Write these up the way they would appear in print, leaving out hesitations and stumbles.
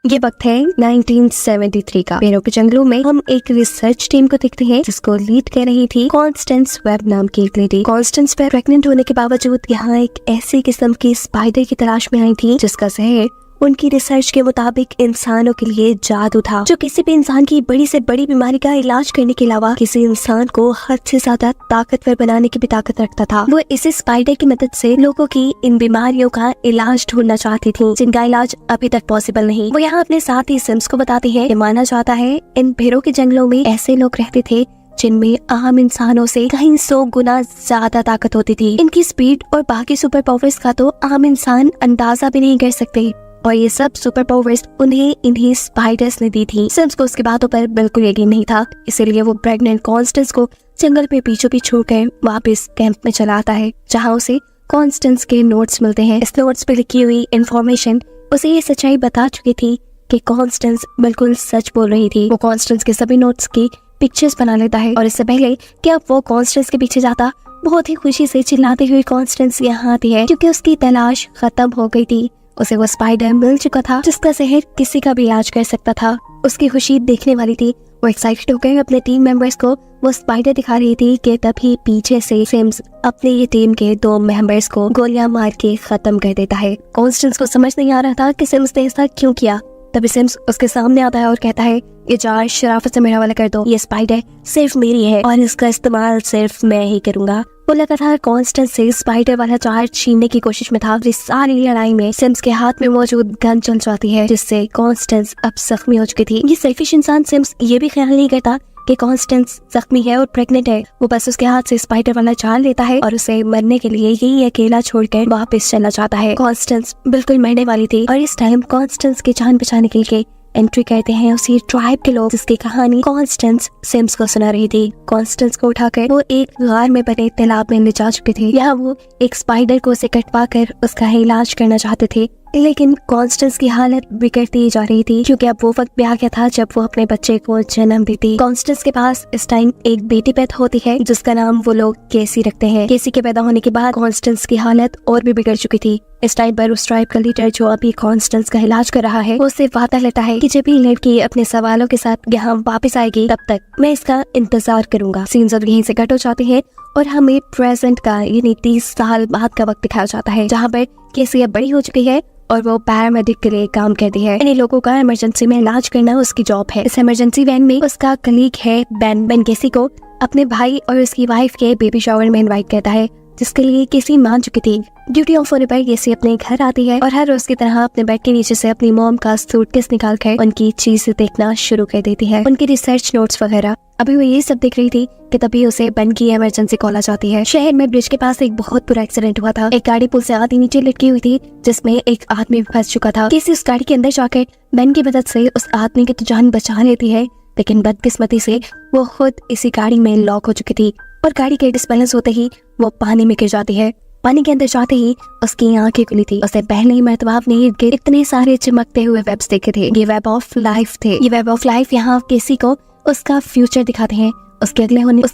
ये वक्त है 1973 का। पेरू के जंगलों में हम एक रिसर्च टीम को देखते हैं जिसको लीड कर रही थी कॉन्स्टेंस वेब नाम की एक लेडी। कॉन्स्टेंस वेब प्रेग्नेंट होने के बावजूद यहाँ एक ऐसी किस्म की स्पाइडर की तलाश में आई थी जिसका जहर उनकी रिसर्च के मुताबिक इंसानों के लिए जादू था, जो किसी भी इंसान की बड़ी से बड़ी बीमारी का इलाज करने के अलावा किसी इंसान को हद से ज्यादा ताकतवर बनाने की भी ताकत रखता था। वो इस स्पाइडर की मदद से लोगों की इन बीमारियों का इलाज ढूंढना चाहती थी जिनका इलाज अभी तक पॉसिबल नहीं। वो यहाँ अपने साथी सिम्स को बताती है कि माना जाता है इन पेरू के जंगलों में ऐसे लोग रहते थे जिनमें आम इंसानों से कहीं 100 गुना ज्यादा ताकत होती थी। इनकी स्पीड और बाकी सुपर पावर्स का तो आम इंसान अंदाजा भी नहीं कर सकते, और ये सब सुपर पावर्स उन्हें इन्हीं स्पाइडर्स ने दी थी। सिम्स को उसकी बातों पर बिल्कुल यकीन नहीं था, इसीलिए वो प्रेग्नेंट कॉन्स्टेंस को जंगल पे पीछे पीछे छोड़कर वापस कैंप में चला आता है, जहाँ उसे कॉन्स्टेंस के नोट्स मिलते हैं। इस नोट्स पे लिखी हुई इन्फॉर्मेशन उसे ये सच्चाई बता चुकी थी कि कॉन्स्टेंस बिल्कुल सच बोल रही थी। वो कॉन्स्टेंस के सभी नोट्स की पिक्चर्स बना लेता है, और इससे पहले कि अब वो कॉन्स्टेंस के पीछे जाता, बहुत ही खुशी से चिल्लाती हुई कॉन्स्टेंस यहाँ आती है क्योंकि उसकी तलाश खत्म हो गई थी। उसे वो स्पाइडर मिल चुका था जिसका जहर किसी का भी इलाज कर सकता था। उसकी खुशी देखने वाली थी। वो एक्साइटेड होकर अपने टीम मेंबर्स को वो स्पाइडर दिखा रही थी कि तभी पीछे से सिम्स अपने ये टीम के 2 मेंबर्स को गोलियां मार के खत्म कर देता है। कॉन्स्टेंस को समझ नहीं आ रहा था कि सिम्स ने ऐसा क्यों किया। तभी सिम्स उसके सामने आता है और कहता है, ये जार शराफत से मेरा वाला कर दो, ये स्पाइडर सिर्फ मेरी है और इसका इस्तेमाल सिर्फ मैं ही करूंगा। वो लगातार कॉन्स्टेंस से स्पाइडर वाला जार छीनने की कोशिश में था। इस सारी लड़ाई में सिम्स के हाथ में मौजूद गन चल जाती है जिससे कॉन्स्टेंस अब जख्मी हो चुकी थी। ये सेल्फिश इंसान सिम्स ये भी ख्याल नहीं करता कि कॉन्स्टेंस जख्मी है और प्रेग्नेंट है। वो बस उसके हाथ से स्पाइडर वाला जार लेता है और उसे मरने के लिए यही अकेला छोड़कर वापस चला जाता है। कॉन्स्टेंस बिल्कुल मरने वाली थी और इस टाइम कॉन्स्टेंस की जान बचाने के लिए एंट्री करते हैं उसी ट्राइब के लोग जिसकी कहानी कॉन्स्टेंस सिम्स को सुना रही थी। कॉन्स्टेंस को उठाकर वो एक गार में बने तालाब में ले जा चुके थे। यहाँ वो एक स्पाइडर को उसे कटवा कर उसका इलाज करना चाहते थे, लेकिन कॉन्स्टेंस की हालत बिगड़ती जा रही थी क्योंकि अब वो वक्त भी आ गया था जब वो अपने बच्चे को जन्म देती। कॉन्स्टेंस के पास इस टाइम एक बेटी पैदा होती है जिसका नाम वो लोग केसी रखते हैं। केसी के पैदा होने के बाद कॉन्स्टेंस की हालत और भी बिगड़ चुकी थी। इस टाइम पर उस ट्राइब का लीडर जो अभी कॉन्स्टेंस का इलाज कर रहा है, वो उससे वादा लेता है कि जब ये लड़की अपने सवालों के साथ यहाँ वापस आएगी तब तक मैं इसका इंतजार करूंगा। सीन्स अब यहीं से कट हो जाते हैं और हमें प्रेजेंट का यानी 30 साल बाद का वक्त दिखाया जाता है, जहाँ पर केसी अब बड़ी हो चुकी है और वो पैरामेडिक के लिए काम करती है। इन लोगों का इमरजेंसी में इलाज करना उसकी जॉब है। इस इमरजेंसी वैन में उसका कलीग है बेन केसी को अपने भाई और उसकी वाइफ के बेबी शावर में इनवाइट करता है, जिसके लिए केसी मान चुकी थी। ड्यूटी ऑफ होने पर केसी अपने घर आती है और हर रोज की तरह अपने बेड के नीचे से अपनी मॉम का सूटकेस निकालकर उनकी चीजें देखना शुरू कर देती है, उनकी रिसर्च नोट्स वगैरह। अभी वो ये सब देख रही थी कि तभी उसे बेन की इमरजेंसी कॉल आ जाती है। शहर में ब्रिज के पास एक बहुत बुरा एक्सीडेंट हुआ था। एक गाड़ी पुल से आधी नीचे लटकी हुई थी जिसमें एक आदमी फंस चुका था। केसी उस गाड़ी के अंदर जाकर बेन की मदद से उस आदमी की तो जान बचा लेती है, लेकिन बदकिस्मती से वो खुद इसी गाड़ी में लॉक हो चुकी थी और गाड़ी के डिसबैलेंस होते ही वो पानी में गिर जाती है। पानी के अंदर जाते ही उसकी आंखें खुली थी। उसे पहले ही मर्तबा अपने इर्द गिर्द इतने सारे चमकते हुए वेब्स देखे थे। ये वेब ऑफ लाइफ थे। ये वेब ऑफ लाइफ यहाँ केसी को उसका फ्यूचर दिखाते हैं। उसके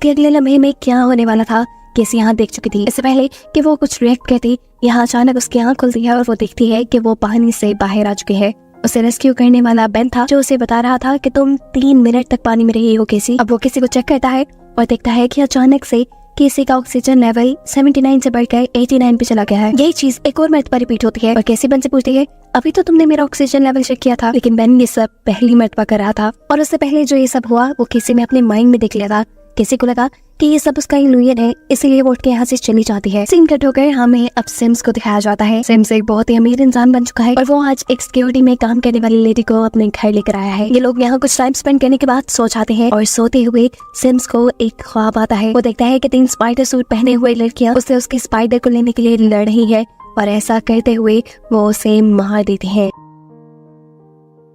अगले लम्हे में क्या होने वाला था केसी यहाँ देख चुकी थी। इससे पहले कि वो कुछ रिएक्ट करती, यहाँ अचानक उसकी आंख खुलती है और वो देखती है कि वो पानी से बाहर आ चुके हैं। उसे रेस्क्यू करने वाला बेन था जो उसे बता रहा था कि तुम 3 मिनट तक पानी में रही हो केसी। अब वो किसी को चेक करता है और देखता है कि अचानक से केसी का ऑक्सीजन लेवल 79 से बढ़कर 89 पे चला गया है। यही चीज एक और मर्तबा रिपीट होती है और केसी बेन से पूछती है, अभी तो तुमने मेरा ऑक्सीजन लेवल चेक किया था। लेकिन बेन ये सब पहली मर्तबा कर रहा था और उससे पहले जो ये सब हुआ वो केसी ने अपने माइंड में देख लिया था। केसी को लगा कि ये सब उसका इल्यूजन है, इसीलिए वो उठ के यहाँ से चली जाती है। सीन कट होकर हमें अब सिम्स को दिखाया जाता है। सिम्स एक बहुत ही अमीर इंसान बन चुका है और वो आज एक सिक्योरिटी में काम करने वाली लेडी को अपने घर लेकर आया है। ये लोग यहाँ कुछ टाइम स्पेंड करने के बाद सो जाते हैं और सोते हुए सिम्स को एक ख्वाब आता है। वो देखता है कि 3 स्पाइडर सूट पहने हुए लड़कियां उससे उसके स्पाइडर को लेने के लिए लड़ रही है और ऐसा करते हुए वो उसे मार देती है।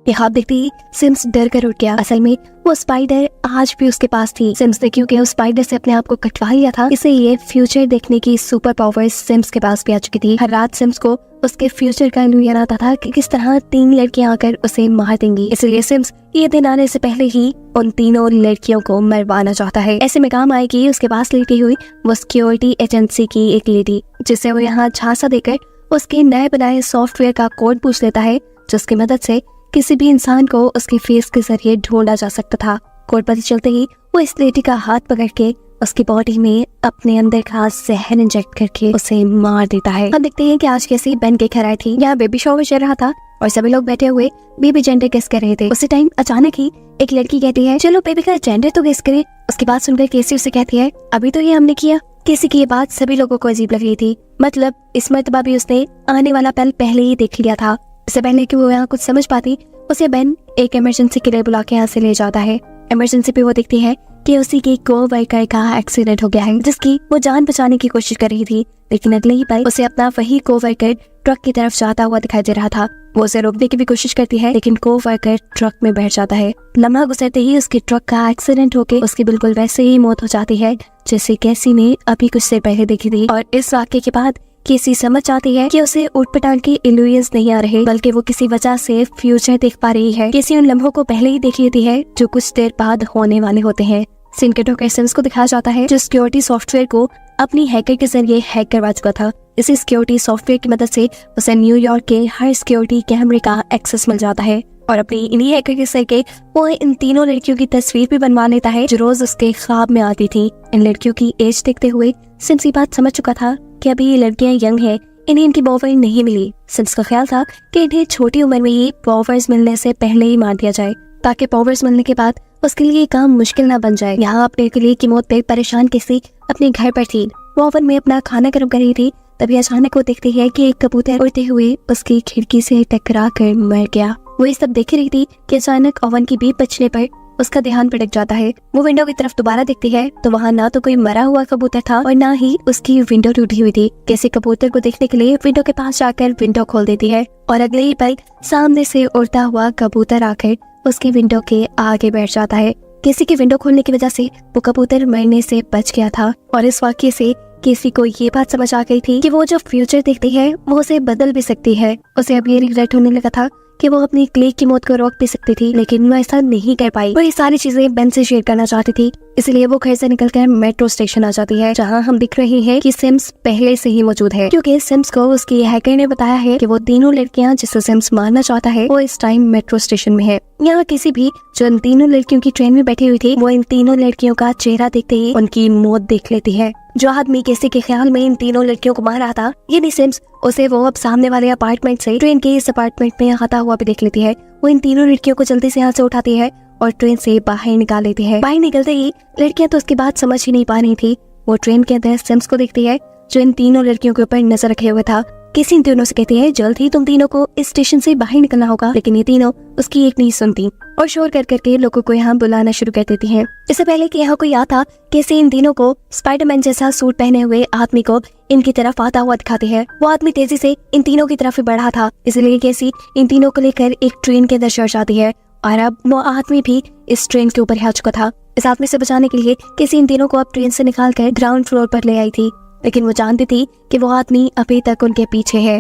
ये ख्वाब देखते ही सिम्स डर कर उठ गया। असल में वो स्पाइडर आज भी उसके पास थी। सिम्स ने क्योंकि उस स्पाइडर से अपने आप को कटवा लिया था, इसलिए फ्यूचर देखने की सुपर पावर्स सिम्स के पास भी आ चुकी थी। हर रात सिम्स को उसके फ्यूचर का इल्यूजन आता था कि किस तरह 3 लड़कियां आकर उसे मार देंगी। इसलिए सिम्स ये दिन आने से पहले ही उन तीनों लड़कियों को मरवाना चाहता है। ऐसे में काम आएगी उसके पास लेटी हुई वो सिक्योरिटी एजेंसी की एक लेडी, जिसे वो यहाँ झांसा देकर उसके नए बनाए सॉफ्टवेयर का कोड पूछ लेता है, जिसकी मदद से किसी भी इंसान को उसके फेस के जरिए ढूंढा जा सकता था। कोर्ट पता चलते ही वो इस लेडी का हाथ पकड़ के उसकी बॉडी में अपने अंदर का जहर इंजेक्ट करके उसे मार देता है। हम देखते हैं कि आज कैसे बन के घर आई थी। यहाँ बेबी शॉवर चल रहा था और सभी लोग बैठे हुए बेबी जेंडर गेस कर रहे थे। उसी टाइम अचानक ही एक लड़की कहती है चलो बेबी का जेंडर तो गेस करें। उसकी बात सुनकर केसी उसे कहती है अभी तो ये हमने किया। केसी की ये बात सभी लोगों को अजीब लग रही थी। मतलब इस मर्तबा भी उसने आने वाला पल पहले ही देख लिया था। इससे पहले कि वो यहाँ कुछ समझ पाती उसे बेन एक इमरजेंसी के लिए बुला के यहाँ से ले जाता है। इमरजेंसी पे वो देखती है कि उसी के को-वर्कर का एक्सीडेंट हो गया है जिसकी वो जान बचाने की कोशिश कर रही थी, लेकिन अगले ही पल उसे अपना वही को-वर्कर ट्रक की तरफ जाता हुआ दिखाई दे रहा था। वो उसे रोकने की भी कोशिश करती है लेकिन को-वर्कर ट्रक में बैठ जाता है। लम्हा गुजरते ही उसके ट्रक का एक्सीडेंट होके उसकी बिल्कुल वैसे ही मौत हो जाती है जैसे कैसी ने अभी कुछ देर पहले देखी थी। और इस वाक्य के बाद केसी समझ जाती है कि उसे ऊट-पटांग के इल्यूजन्स नहीं आ रहे बल्कि वो किसी वजह से फ्यूचर देख पा रही है। केसी उन लम्हों को पहले ही देख लेती है जो कुछ देर बाद होने वाले होते हैं। सीन के टॉक एसेंस को दिखाया जाता है जो सिक्योरिटी सॉफ्टवेयर को अपनी हैकर के जरिए हैक करवा चुका था। इसी सिक्योरिटी सॉफ्टवेयर की मदद से उसे न्यूयॉर्क के हर सिक्योरिटी कैमरे का एक्सेस मिल जाता है और अपनी इन्हीं हैकर के जरिए वो इन तीनों लड़कियों की तस्वीर भी बनवा लेता है जो रोज उसके ख्वाब में आती थी। इन लड़कियों की एज देखते हुए सिम्स ये बात समझ चुका था कि अभी ये लड़कियां यंग हैं, इन्हें इनकी बॉयफ्रेंड नहीं मिली। सिम्स का ख्याल था कि इन्हें छोटी उम्र में ही पावर्स मिलने से पहले ही मार दिया जाए ताकि पावर्स मिलने के बाद उसके लिए काम मुश्किल ना बन जाए। यहाँ अपने लिए की मौत पे परेशान केसी अपने घर पर थी। वो ओवन में अपना खाना गर्म कर रही थी, तभी अचानक वो देखती है कि एक कबूतर उड़ते हुए उसकी खिड़की से टकरा कर मर गया। वो ये सब देख रही थी कि अचानक ओवन की बीप बजने पर उसका ध्यान भटक जाता है। वो विंडो की तरफ दोबारा देखती है तो वहाँ ना तो कोई मरा हुआ कबूतर था और ना ही उसकी विंडो टूटी हुई थी। कैसे कबूतर को देखने के लिए विंडो के पास जाकर विंडो खोल देती है और अगले ही पल सामने से उड़ता हुआ कबूतर आकर उसके विंडो के आगे बैठ जाता है। केसी की विंडो खोलने की वजह से वो कबूतर मरने से बच गया था और इस वाक्य से केसी को ये बात समझ आ गई थी कि वो जो फ्यूचर देखती है वो उसे बदल भी सकती है। उसे अब ये रिग्रेट होने लगा था कि वो अपनी क्लेग की मौत को रोक भी सकती थी, लेकिन वो ऐसा नहीं कर पाई। वो ये सारी चीजें बेन से शेयर करना चाहती थी, इसलिए वो घर से निकलकर मेट्रो स्टेशन आ जाती है जहां हम दिख रहे हैं कि सिम्स पहले से ही मौजूद है क्योंकि सिम्स को उसकी हैकर ने बताया है कि वो तीनों लड़कियां जिसे सिम्स मारना चाहता है वो इस टाइम मेट्रो स्टेशन में है। यहाँ किसी भी जो इन तीनों लड़कियों की ट्रेन में बैठी हुई थी वो इन तीनों लड़कियों का चेहरा देखते ही उनकी मौत देख लेती है। जो आदमी केसी के ख्याल में इन तीनों लड़कियों को मार रहा था यानी सिम्स, उसे वो अब सामने वाले अपार्टमेंट से ट्रेन के इस अपार्टमेंट में आता हुआ भी देख लेती है। वो इन तीनों लड़कियों को जल्दी से यहाँ से उठाती है और ट्रेन से बाहर निकाल लेती है। बाहर निकलते ही लड़कियां तो उसकी बात समझ ही नहीं पा रही थी। वो ट्रेन के अंदर सिम्स को देखती है जो इन तीनों लड़कियों के ऊपर नजर रखे हुए था। किसी इन तीनों से कहती है जल्द ही तुम तीनों को इस स्टेशन से बाहर निकलना होगा, लेकिन ये तीनों उसकी एक नहीं सुनती और शोर कर करके लोगों को यहाँ बुलाना शुरू कर देती हैं। इससे पहले कि यहाँ कोई आता कैसे इन तीनों को स्पाइडरमैन जैसा सूट पहने हुए आदमी को इनकी तरफ आता हुआ दिखाते हैं। वो आदमी तेजी से इन तीनों की तरफ बढ़ा था, इसलिए कैसी इन तीनों को लेकर एक ट्रेन के अंदर चढ़ जाती है और अब वो आदमी भी इस ट्रेन के ऊपर ही आ चुका था। इस आदमी से बचाने के लिए कैसी इन तीनों को अब ट्रेन से निकाल कर ग्राउंड फ्लोर पर ले आई थी, लेकिन वो जानती थी कि वो आदमी अभी तक उनके पीछे है।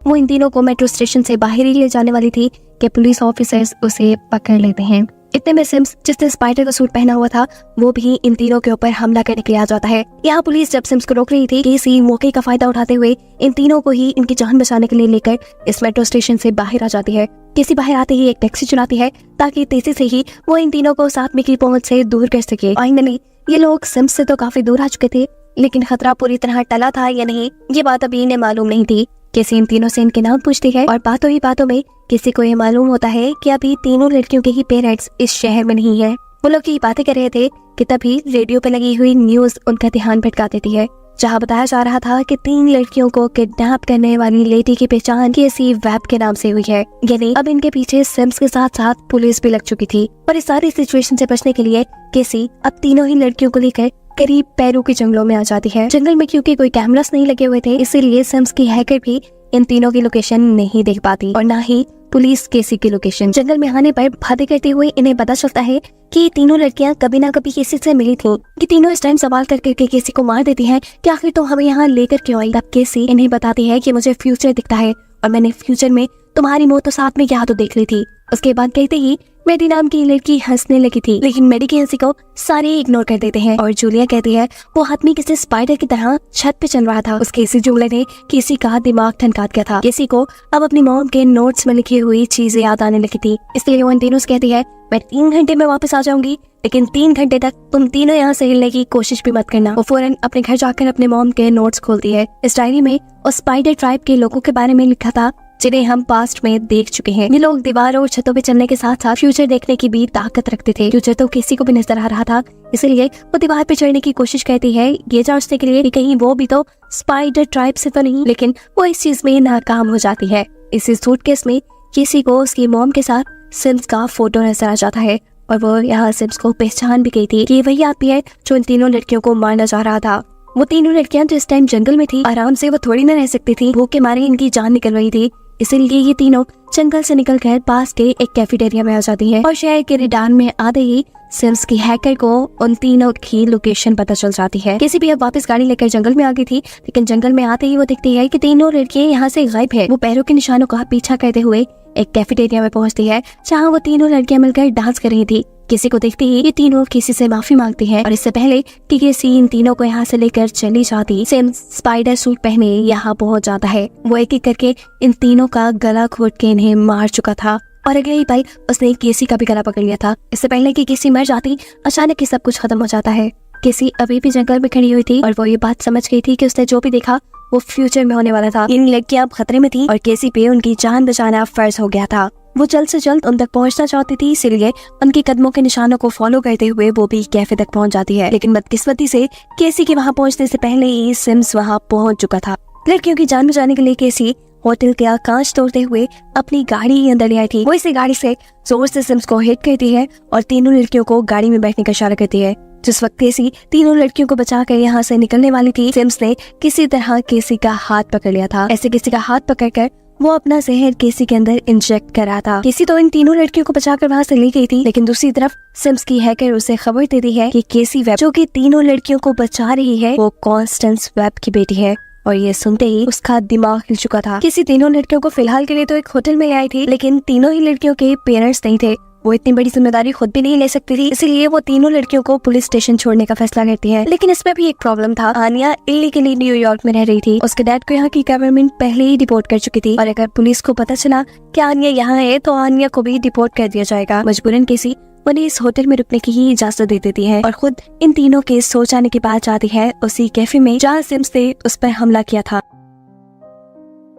वो इन तीनों को मेट्रो स्टेशन से बाहर ही ले जाने वाली थी कि पुलिस ऑफिसर्स उसे पकड़ लेते हैं। इतने में सिम्स जिसने स्पाइडर का सूट पहना हुआ था वो भी इन तीनों के ऊपर हमला करने के लिए आ जाता है। यहाँ पुलिस जब सिम्स को रोक रही थी, केसी मौके का फायदा उठाते हुए इन तीनों को ही इनकी जान बचाने के लिए लेकर इस मेट्रो स्टेशन से बाहर आ जाती है। केसी बाहर आते ही एक टैक्सी चुराती है ताकि तेजी से ही वो इन तीनों को साथ में की पहुंच से दूर कर सके। फाइनली ये लोग सिम्स से तो काफी दूर आ चुके थे, लेकिन खतरा पूरी तरह टला था या नहीं ये बात अभी इन्हें मालूम नहीं थी। केसी इन तीनों से इनके नाम पूछती है और बातों ही बातों में किसी को ये मालूम होता है कि अभी तीनों लड़कियों के ही पेरेंट्स इस शहर में नहीं है। वो लोग ये बातें कर रहे थे कि तभी रेडियो पे लगी हुई न्यूज उनका ध्यान भटका देती है, जहाँ बताया जा रहा था कि 3 लड़कियों को किडनैप करने वाली लेडी की पहचान केसी वेब के नाम से हुई है। यानी अब इनके पीछे सिम्स के साथ साथ पुलिस भी लग चुकी थी और इस सारी सिचुएशन से बचने के लिए केसी अब तीनों ही लड़कियों को लेकर करीब पेरू के जंगलों में आ जाती है। जंगल में क्योंकि कोई कैमरास नहीं लगे हुए थे, इसीलिए सिम्स की हैकर भी इन तीनों की लोकेशन नहीं देख पाती और ना ही पुलिस केसी की लोकेशन। जंगल में आने पर बातें करते हुए इन्हें पता चलता है कि ये तीनों लड़कियां कभी ना कभी केसी से मिली थी। ये तीनों इस टाइम सवाल करके केसी को मार देती हैं कि आखिर तो हमें यहाँ लेकर क्यों आई। तब केसी इन्हें बताती है कि मुझे फ्यूचर दिखता है और मैंने फ्यूचर में तुम्हारी मौत तो साथ में क्या तो देख ली थी। उसके बाद कहते ही मेडी नाम की लड़की हंसने लगी थी, लेकिन मेडी की हंसी को सारे इग्नोर कर देते हैं और जूलिया कहती है वो आदमी किसी स्पाइडर की तरह छत पे चल रहा था। उसके इसी जुमले ने किसी का दिमाग ठनका दिया था। किसी को अब अपनी मॉम के नोट्स में लिखी हुई चीजें याद आने लगी थी, इसलिए वो इन तीनों से कहती है मैं 3 घंटे में वापस आ जाऊंगी, लेकिन 3 घंटे तक तुम तीनों यहाँ से हिलने की कोशिश भी मत करना। वो फौरन अपने घर जाकर अपने मॉम के नोट्स खोलती है। इस डायरी में उस स्पाइडर ट्राइब के लोगों के बारे में लिखा था जिन्हें हम पास्ट में देख चुके हैं। ये लोग दीवारों और छतों पे चलने के साथ साथ फ्यूचर देखने की भी ताकत रखते थे। फ्यूचर तो किसी को भी नजर आ रहा था, इसलिए वो दीवार पे चढ़ने की कोशिश करती है ये जांचने के लिए कि कहीं वो भी तो स्पाइडर ट्राइब से तो नहीं, लेकिन वो इस चीज में नाकाम हो जाती है। इसी सूटकेस में किसी को उसकी मॉम के साथ सिम्स का फोटो नजर आ जाता है और वो यहाँ सिम्स को पहचान भी गई थी कि वही आदमी है जो इन तीनों लड़कियों को मारना चाह रहा था। वो तीनों लड़कियां जो इस टाइम जंगल में थी, आराम से वो थोड़ी न रह सकती थी, भूख के मारे इनकी जान निकल रही थी। इसीलिए ये तीनों जंगल से निकलकर पास के एक कैफेटेरिया में आ जाती हैं और शहर के रिडान में आते ही सिम्स की हैकर को उन तीनों की लोकेशन पता चल जाती है। किसी भी अब वापस गाड़ी लेकर जंगल में आ गई थी, लेकिन जंगल में आते ही वो दिखती है कि तीनों लड़कियां यहाँ से गायब है। वो पैरों के निशानों का पीछा करते हुए एक कैफेटेरिया में पहुंचती है जहाँ वो तीनों लड़कियां मिलकर डांस कर रही थी। किसी को देखते ही ये तीनों किसी से माफी मांगती हैं और इससे पहले कि किसी इन तीनों को यहाँ से लेकर चली जाती, सिम्स स्पाइडर सूट पहने यहाँ पहुंच जाता है। वो एक एक करके इन तीनों का गला घोट के इन्हें मार चुका था और अगले ही पल उसने केसी का भी गला पकड़ लिया था। इससे पहले कि केसी मर जाती, अचानक ही सब कुछ खत्म हो जाता है। केसी अभी भी जंगल में खड़ी हुई थी और वो ये बात समझ गई थी कि उसने जो भी देखा वो फ्यूचर में होने वाला था। इन लड़कियां अब खतरे में थी और केसी पे उनकी जान बचाना फर्ज हो गया था। वो जल्द से जल्द उन तक पहुंचना चाहती थी, इसलिए उनके कदमों के निशानों को फॉलो करते हुए वो भी कैफे तक पहुंच जाती है। लेकिन बदकिस्मती से केसी के वहां पहुंचने से पहले ही सिम्स वहां पहुंच चुका था। लड़कियों की जान बचाने के लिए केसी होटल का कांच तोड़ते हुए अपनी गाड़ी अंदर ले आई थी। वो इसी गाड़ी से जोर से सिम्स को हिट करती है और तीनों लड़कियों को गाड़ी में बैठने का इशारा करती है। जिस वक्त केसी तीनों लड़कियों को बचाकर यहाँ से निकलने वाली थी, सिम्स ने किसी तरह केसी का हाथ पकड़ लिया था। ऐसे किसी का हाथ पकड़कर वो अपना जहर केसी के अंदर इंजेक्ट कर रहा था। केसी तो इन तीनों लड़कियों को बचाकर वहाँ से ले गई थी, लेकिन दूसरी तरफ सिम्स की हैकर उसे खबर देती है कि केसी वेब जो कि तीनों लड़कियों को बचा रही है वो कॉन्स्टेंस वेब की बेटी है। और ये सुनते ही उसका दिमाग हिल चुका था। किसी तीनों लड़कियों को फिलहाल के लिए तो एक होटल में आई थी, लेकिन तीनों ही लड़कियों के पेरेंट्स नहीं थे। वो इतनी बड़ी जिम्मेदारी खुद भी नहीं ले सकती थी, इसलिए वो तीनों लड़कियों को पुलिस स्टेशन छोड़ने का फैसला करती है। लेकिन इसमें भी एक प्रॉब्लम था। आनिया इलीगली न्यूयॉर्क में रह रही थी। उसके डैड को यहाँ की गवर्नमेंट पहले ही डिपोर्ट कर चुकी थी और अगर पुलिस को पता चला कि आनिया यहाँ है तो आनिया को भी डिपोर्ट कर दिया जाएगा। मजबूरन केसी उन्हें इस होटल में रुकने की ही इजाजत दे देती है और खुद इन तीनों के सो जाने के बाद जाती है उसी कैफे में जहाँ सिम्स ने उस पर हमला किया था।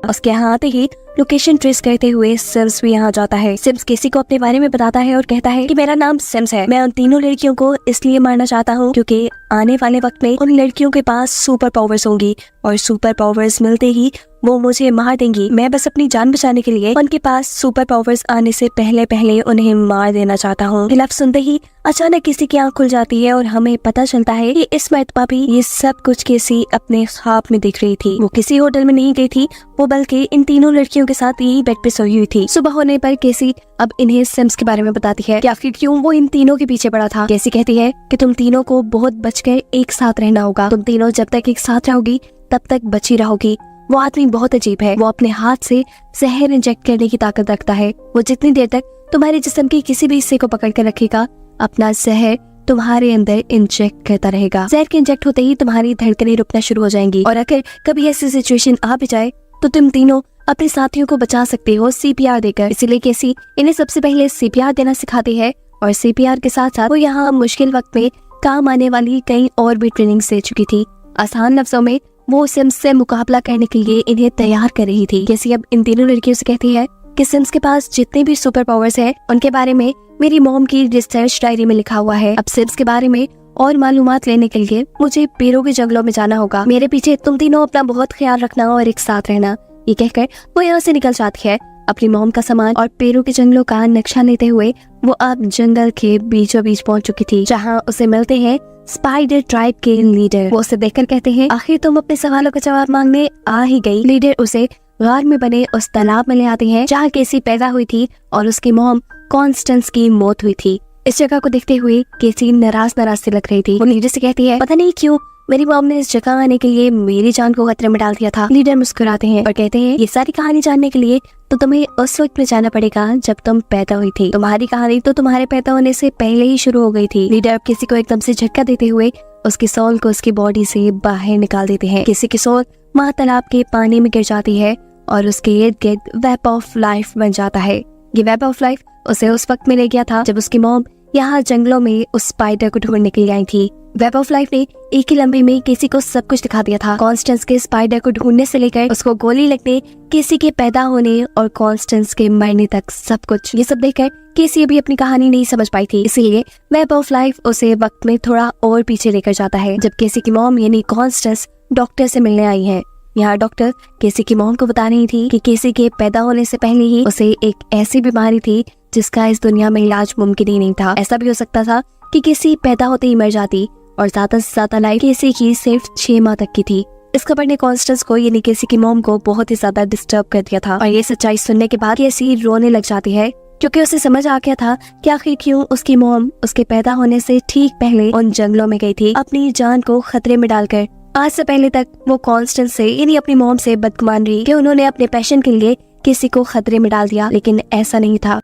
उसके यहाँ आते ही लोकेशन ट्रेस करते हुए सिम्स भी यहाँ जाता है। सिम्स केसी को अपने बारे में बताता है और कहता है कि मेरा नाम सिम्स है। मैं उन तीनों लड़कियों को इसलिए मारना चाहता हूँ क्योंकि आने वाले वक्त में उन लड़कियों के पास सुपर पावर्स होंगी और सुपर पावर्स मिलते ही वो मुझे मार देंगी। मैं बस अपनी जान बचाने के लिए उनके पास सुपर पावर्स आने से पहले उन्हें मार देना चाहता हूँ। ये लफ्ज़ सुनते ही अचानक किसी की आंख खुल जाती है और हमें पता चलता है कि इस मरतबा भी ये सब कुछ केसी अपने ख्वाब में दिख रही थी। वो किसी होटल में नहीं गई थी, वो बल्कि इन तीनों लड़कियों के साथ यही बेड पे सोई हुई थी। सुबह होने पर केसी अब इन्हें सिम्स के बारे में बताती है कि आखिर क्यों वो इन तीनों के पीछे पड़ा था। केसी कहती है कि तुम तीनों को बहुत बचकर एक साथ रहना होगा। तुम तीनों जब तक एक साथ रहोगी तब तक बची रहोगी। वो आदमी बहुत अजीब है। वो अपने हाथ से जहर इंजेक्ट करने की ताकत रखता है। वो जितनी देर तक तुम्हारे जिस्म के किसी भी हिस्से को पकड़ कर रखेगा, अपना जहर तुम्हारे अंदर इंजेक्ट करता रहेगा। जहर के इंजेक्ट होते ही तुम्हारी धड़कनें रुकना शुरू हो जाएंगी और अगर कभी ऐसी सिचुएशन आ भी जाए तो तुम तीनों अपने साथियों को बचा सकते हो सीपीआर देकर। इसीलिए केसी इन्हें सबसे पहले सीपीआर देना सिखाती है और सीपीआर के साथ साथ वो यहाँ मुश्किल वक्त में काम आने वाली कई और भी ट्रेनिंग दे चुकी थी। आसान लफ्जों में वो सिम्स से मुकाबला करने के लिए इन्हें तैयार कर रही थी। केसी अब इन तीनों लड़कियों से कहती है कि सिम्स के पास जितने भी सुपर पावर्स हैं उनके बारे में मेरी मॉम की रिसर्च डायरी में लिखा हुआ है। अब सिम्स के बारे में और मालूमात लेने के लिए मुझे पेरू के जंगलों में जाना होगा। मेरे पीछे तुम तीनों अपना बहुत ख्याल रखना और एक साथ रहना। ये कहकर वो यहाँ से निकल जाती है। अपनी मॉम का सामान और पेरू के जंगलों का नक्शा लेते हुए वो अब जंगल के बीचों बीच पहुंच चुकी थी, जहाँ उसे मिलते हैं स्पाइडर ट्राइब के लीडर। वो उसे देखकर कहते हैं आखिर तुम अपने सवालों का जवाब मांगने आ ही गई। लीडर उसे गार में बने उस तालाब में ले आते हैं जहाँ केसी पैदा हुई थी और उसकी मॉम कॉन्स्टेंस की मौत हुई थी। इस जगह को देखते हुए केसी नाराज से लग रही थी। वो लीडर से कहती है पता नहीं क्यों मेरी मॉम ने इस जगह आने के लिए मेरी जान को खतरे में डाल दिया था। लीडर मुस्कुराते हैं और कहते हैं ये सारी कहानी जानने के लिए तो तुम्हें उस वक्त में जाना पड़ेगा जब तुम पैदा हुई थी। तुम्हारी कहानी तो तुम्हारे पैदा होने से पहले ही शुरू हो गई थी। लीडर अब किसी को एकदम से झटका देते हुए उसकी सोल को उसकी बॉडी से बाहर निकाल देते हैं। किसी की सोल महातालाब के पानी में गिर जाती है और उसके इर्द गिर्द वेब ऑफ लाइफ बन जाता है। ये वेब ऑफ लाइफ उसे उस वक्त में ले गया था जब उसकी मॉम यहाँ जंगलों में उस स्पाइडर को ढूंढने के लिए आई थी। वेब ऑफ लाइफ ने एक ही लम्बे में केसी को सब कुछ दिखा दिया था। कॉन्स्टेंस के स्पाइडर को ढूंढने से लेकर उसको गोली लगने, केसी के पैदा होने और कॉन्स्टेंस के मरने तक सब कुछ। ये सब देखकर केसी अभी अपनी कहानी नहीं समझ पाई थी, इसीलिए वेब ऑफ लाइफ उसे वक्त में थोड़ा और पीछे लेकर जाता है जब केसी की मॉम यानी कॉन्स्टेंस डॉक्टर से मिलने आई है। यहाँ डॉक्टर केसी की मॉम को बता रही थी कि केसी के पैदा होने से पहले ही उसे एक ऐसी बीमारी थी जिसका इस दुनिया में इलाज मुमकिन ही नहीं था। ऐसा भी हो सकता था कि केसी पैदा होते ही मर जाती और ज्यादा से ज्यादा लाइफ केसी की सिर्फ 6 माह तक की थी। इस खबर ने कॉन्स्टेंस को यानी केसी की मॉम को बहुत ही ज्यादा डिस्टर्ब कर दिया था और ये सच्चाई सुनने के बाद केसी रोने लग जाती है क्योंकि उसे समझ आ गया था कि आखिर क्यों उसकी मॉम उसके पैदा होने से ठीक पहले उन जंगलों में गई थी अपनी जान को खतरे में डालकर। आज से पहले तक वो कॉन्स्टेंस से यानी अपनी मॉम से बदगुमान रही कि उन्होंने अपने पैशन के लिए किसी को खतरे में डाल दिया, लेकिन ऐसा नहीं था।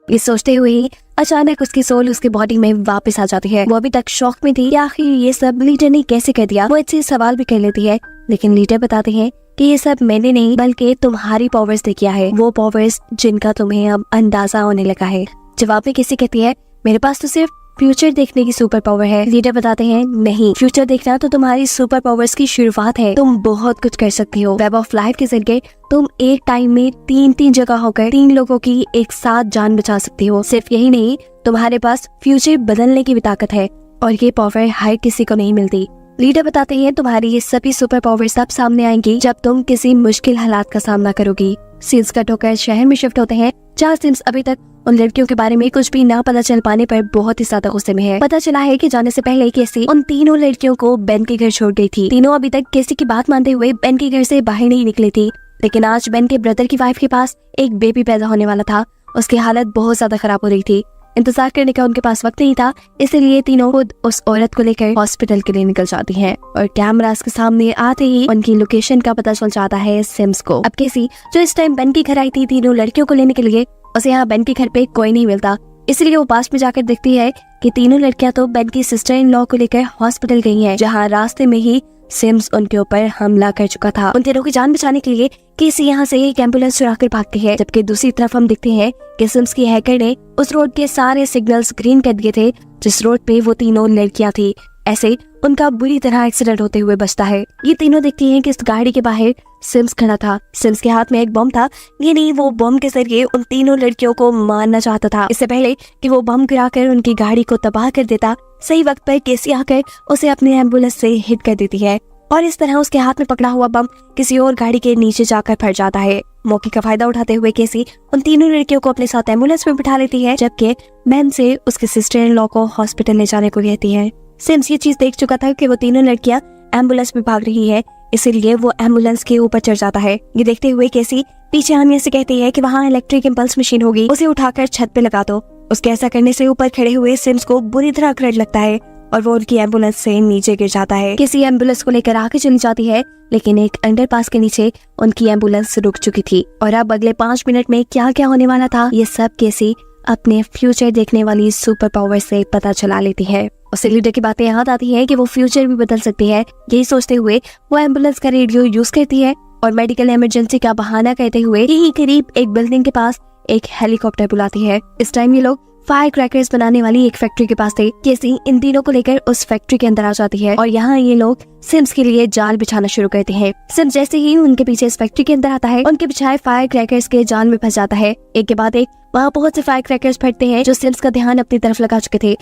ये सोचते हुए ही अचानक उसकी सोल उसकी बॉडी में वापस आ जाती है। वो अभी तक शौक में थी कि आखिर ये सब लीडर ने कैसे कर दिया। वो इससे सवाल भी कर लेती है, लेकिन लीडर बताते हैं कि ये सब मैंने नहीं बल्कि तुम्हारी पावर्स ने किया है, वो पावर्स जिनका तुम्हें अब अंदाजा होने लगा है। जवाब में किसी कहती है मेरे पास तो सिर्फ फ्यूचर देखने की सुपर पावर है। लीडर बताते हैं नहीं, फ्यूचर देखना तो तुम्हारी सुपर पावर्स की शुरुआत है। तुम बहुत कुछ कर सकती हो। वेब ऑफ लाइफ के जरिए तुम एक टाइम में 3 जगह होकर 3 लोगों की एक साथ जान बचा सकती हो। सिर्फ यही नहीं, तुम्हारे पास फ्यूचर बदलने की भी ताकत है और ये पावर हर किसी को नहीं मिलती। लीडर बताते हैं तुम्हारी ये सभी सुपर पावर्स सब सामने आएंगी जब तुम किसी मुश्किल हालात का सामना करोगी। सीन्स कट होकर शहर में शिफ्ट होते हैं जहाँ सिम्स अभी तक उन लड़कियों के बारे में कुछ भी ना पता चल पाने पर बहुत ही ज्यादा गुस्से में है। पता चला है कि जाने से पहले केसी उन 3 लड़कियों को बेन के घर छोड़ गई थी। तीनों अभी तक केसी की बात मानते हुए बेन के घर से बाहर नहीं निकली थी, लेकिन आज बेन के ब्रदर की वाइफ के पास एक बेबी पैदा होने वाला था। उसकी हालत बहुत ज्यादा खराब हो रही थी। इंतजार करने का उनके पास वक्त नहीं था, इसलिए तीनों खुद उस औरत को लेकर हॉस्पिटल के लिए निकल जाती हैं और कैमरास के सामने आते ही उनकी लोकेशन का पता चल जाता है सिम्स को। अब केसी जो इस टाइम बेन के घर आई थी 3 लड़कियों को लेने के लिए, उसे यहाँ बेन के घर पे कोई नहीं मिलता, इसलिए वो पास में जाकर देखती है कि 3 लड़कियां तो बेन की सिस्टर इन लॉ को लेकर हॉस्पिटल गई हैं, जहाँ रास्ते में ही सिम्स उनके ऊपर हमला कर चुका था। उन तीनों की जान बचाने के लिए केसी यहाँ से एक एम्बुलेंस चुरा कर भागती है, जबकि दूसरी तरफ हम देखते हैं कि सिम्स की हैकर ने उस रोड के सारे सिग्नल्स ग्रीन कर दिए थे जिस रोड पे वो 3 लड़कियां थी। ऐसे उनका बुरी तरह एक्सीडेंट होते हुए बचता है। ये तीनों देखती हैं कि इस गाड़ी के बाहर सिम्स खड़ा था। सिम्स के हाथ में एक बम था, ये नहीं वो बम के जरिए उन 3 लड़कियों को मारना चाहता था। इससे पहले कि वो बम गिराकर उनकी गाड़ी को तबाह कर देता, सही वक्त पर केसी आकर उसे अपने एम्बुलेंस से हिट कर देती है और इस तरह उसके हाथ में पकड़ा हुआ बम किसी और गाड़ी के नीचे जाकर फट जाता है। मौके का फायदा उठाते हुए केसी उन 3 लड़कियों को अपने साथ एम्बुलेंस में बिठा लेती है, जबकि बेन से उसके सिस्टर इन लॉ को हॉस्पिटल ले जाने को कहती है। सिम्स ये चीज देख चुका था कि वो 3 लड़कियां एम्बुलेंस में भाग रही है, इसीलिए वो एम्बुलेंस के ऊपर चढ़ जाता है। ये देखते हुए केसी पीछे आने से कहती है कि वहाँ इलेक्ट्रिक इम्पल्स मशीन होगी, उसे उठाकर छत पे लगा दो। उसके ऐसा करने से ऊपर खड़े हुए सिम्स को बुरी तरह करंट लगता है और वो उनकी एम्बुलेंस से नीचे गिर जाता है। किसी एम्बुलेंस को लेकर आगे चली जाती है, लेकिन एक अंडरपास के नीचे उनकी एम्बुलेंस रुक चुकी थी और अब अगले 5 मिनट में क्या क्या होने वाला था ये सब केसी अपने फ्यूचर देखने वाली सुपर पावर से पता चला लेती है। उसे लीडर की बातें याद आती है कि वो फ्यूचर भी बदल सकती है। यही सोचते हुए वो एम्बुलेंस का रेडियो यूज करती है और मेडिकल इमरजेंसी का बहाना कहते हुए यही करीब एक बिल्डिंग के पास एक हेलीकॉप्टर बुलाती है। इस टाइम ये लोग फायर क्रैकर्स बनाने वाली एक फैक्ट्री के पास थे। केसी इन तीनों को लेकर उस फैक्ट्री के अंदर आ जाती है और यहाँ ये लोग सिम्स के लिए जाल बिछाना शुरू करते हैं। सिम्स जैसे ही उनके पीछे इस फैक्ट्री के अंदर आता है, उनके बिछाए फायर क्रैकर्स के जाल में फंस जाता है। एक के बाद एक वहाँ बहुत से फायर क्रैकर्स फटते हैं जो सिम्स का ध्यान अपनी तरफ लगा चुके थे।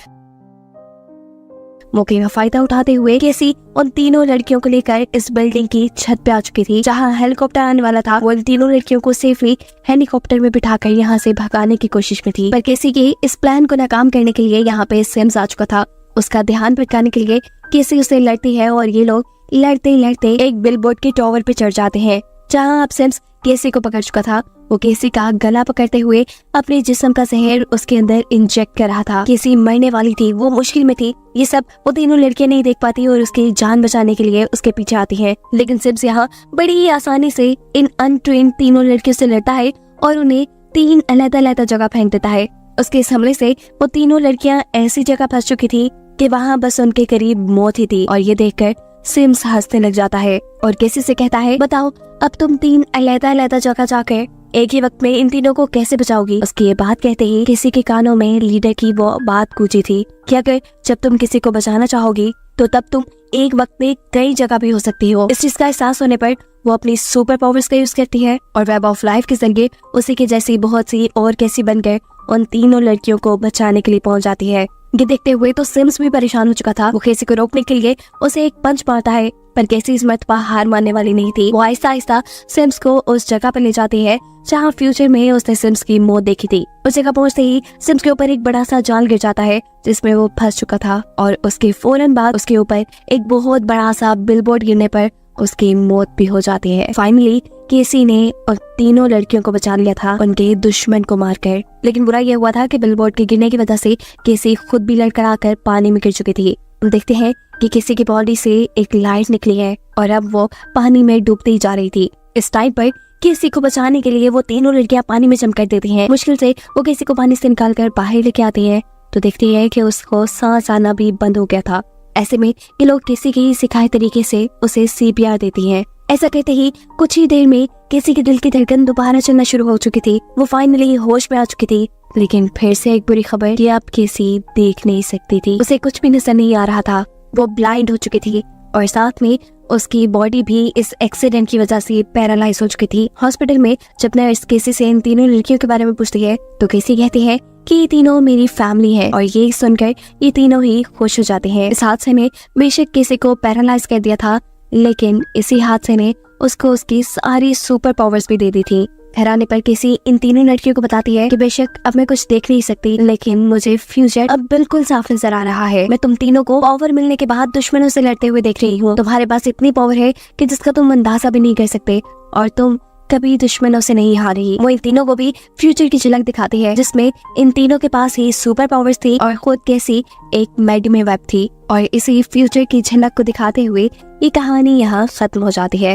मौके का फायदा उठाते हुए केसी उन 3 लड़कियों को लेकर इस बिल्डिंग की छत पे आ चुकी थी जहां हेलीकॉप्टर आने वाला था। वो इन 3 लड़कियों को सेफली हेलीकॉप्टर में बिठाकर यहां से भगाने की कोशिश में थी, पर केसी के इस प्लान को नाकाम करने के लिए यहाँ पे सिम्स आ चुका था। उसका ध्यान भटकाने के लिए केसी उसे लड़ती है और ये लोग लड़ते लड़ते एक बिलबोर्ड के टावर पे चढ़ जाते हैं जहाँ अब सिम्स केसी को पकड़ चुका था। वो केसी का गला पकड़ते हुए अपने जिस्म का जहर उसके अंदर इंजेक्ट कर रहा था। केसी मरने वाली थी, वो मुश्किल में थी। ये सब वो तीनों लड़कियां नहीं देख पाती और उसकी जान बचाने के लिए उसके पीछे आती है। लेकिन सिम्स यहाँ बड़ी ही आसानी से इन अनट्रेन्ड तीनों लड़कियों से लड़ता है और उन्हें 3 अलग-अलग जगह फेंक देता है। उसके इस हमले से वो तीनों लड़कियां ऐसी जगह फंस चुकी थी कि वहाँ बस उनके करीब मौत ही थी। और ये देखकर सिम्स हंसने लग जाता है और केसी से कहता है, बताओ अब तुम 3 अलग-अलग जगह जाकर एक ही वक्त में इन तीनों को कैसे बचाओगी। उसकी ये बात कहते ही किसी के कानों में लीडर की वो बात गूंजी थी कि अगर जब तुम किसी को बचाना चाहोगी तो तब तुम एक वक्त में कई जगह भी हो सकती हो। इस चीज का एहसास होने पर वो अपनी सुपर पावर्स का यूज करती है और वेब ऑफ लाइफ के जरिए उसी के जैसी बहुत सी और केसी बनकर उन तीनों लड़कियों को बचाने के लिए पहुंच जाती है। ये देखते हुए तो सिम्स भी परेशान हो चुका था। वो केसी को रोकने के लिए उसे एक पंच मारता है, पर केसी इस मर्तबा हार मानने वाली नहीं थी। वो आहिस्ता आहिस्ता सिम्स को उस जगह पर ले जाती है जहाँ फ्यूचर में उसने सिम्स की मौत देखी थी। उस जगह पहुंचते ही सिम्स के ऊपर एक बड़ा सा जाल गिर जाता है जिसमें वो फंस चुका था और उसके फौरन बाद उसके ऊपर एक बहुत बड़ा सा बिलबोर्ड गिरने पर उसकी मौत भी हो जाती है। फाइनली केसी ने और तीनों लड़कियों को बचा लिया था उनके दुश्मन को मारकर। लेकिन बुरा यह हुआ था कि बिलबोर्ड के गिरने की वजह से केसी खुद भी लड़खड़ाकर पानी में गिर चुकी थी। हम देखते हैं कि केसी की बॉडी से एक लाइट निकली है और अब वो पानी में डूबती जा रही थी। इस टाइम पर केसी को बचाने के लिए वो तीनों लड़कियां पानी में जम कर देती हैं। मुश्किल से वो केसी को पानी से निकालकर बाहर लेके आती है तो देखती है कि उसको सांस आना भी बंद हो गया था। ऐसे में ये लोग केसी के सिखाए तरीके से उसे CPR देती हैं। ऐसा कहते ही कुछ ही देर में केसी के दिल की धड़कन दोबारा चलना शुरू हो चुकी थी। वो फाइनली होश में आ चुकी थी। लेकिन फिर से एक बुरी खबर कि अब केसी देख नहीं सकती थी। उसे कुछ भी नजर नहीं आ रहा था। वो ब्लाइंड हो चुकी थी और साथ में उसकी बॉडी भी इस एक्सीडेंट की वजह से पैरालाइज हो चुकी थी। हॉस्पिटल में जब नर्स केसी से इन तीनों लड़कियों के बारे में पूछती है तो केसी कहती है कि ये तीनों मेरी फैमिली है और ये सुनकर ये तीनों ही खुश हो जाते हैं। इस हादसे ने बेशक केसी को पैरालाइज कर दिया था, लेकिन इसी हादसे ने उसको उसकी सारी सुपर पावर्स भी दे दी थी। हैरानी पर केसी इन तीनों लड़कियों को बताती है कि बेशक अब मैं कुछ देख नहीं सकती, लेकिन मुझे फ्यूचर अब बिल्कुल साफ नजर आ रहा है। मैं तुम तीनों को पावर मिलने के बाद दुश्मनों से लड़ते हुए देख रही हूँ। तुम्हारे पास इतनी पावर है कि जिसका तुम अंदाजा भी नहीं कर सकते और तुम कभी दुश्मनों से नहीं हारी। वो इन तीनों को भी फ्यूचर की झलक दिखाती है जिसमें इन तीनों के पास ही सुपर पावर्स थी और खुद केसी एक मेड में वेब थी। और इसी फ्यूचर की झलक को दिखाते हुए ये कहानी यहाँ खत्म हो जाती है।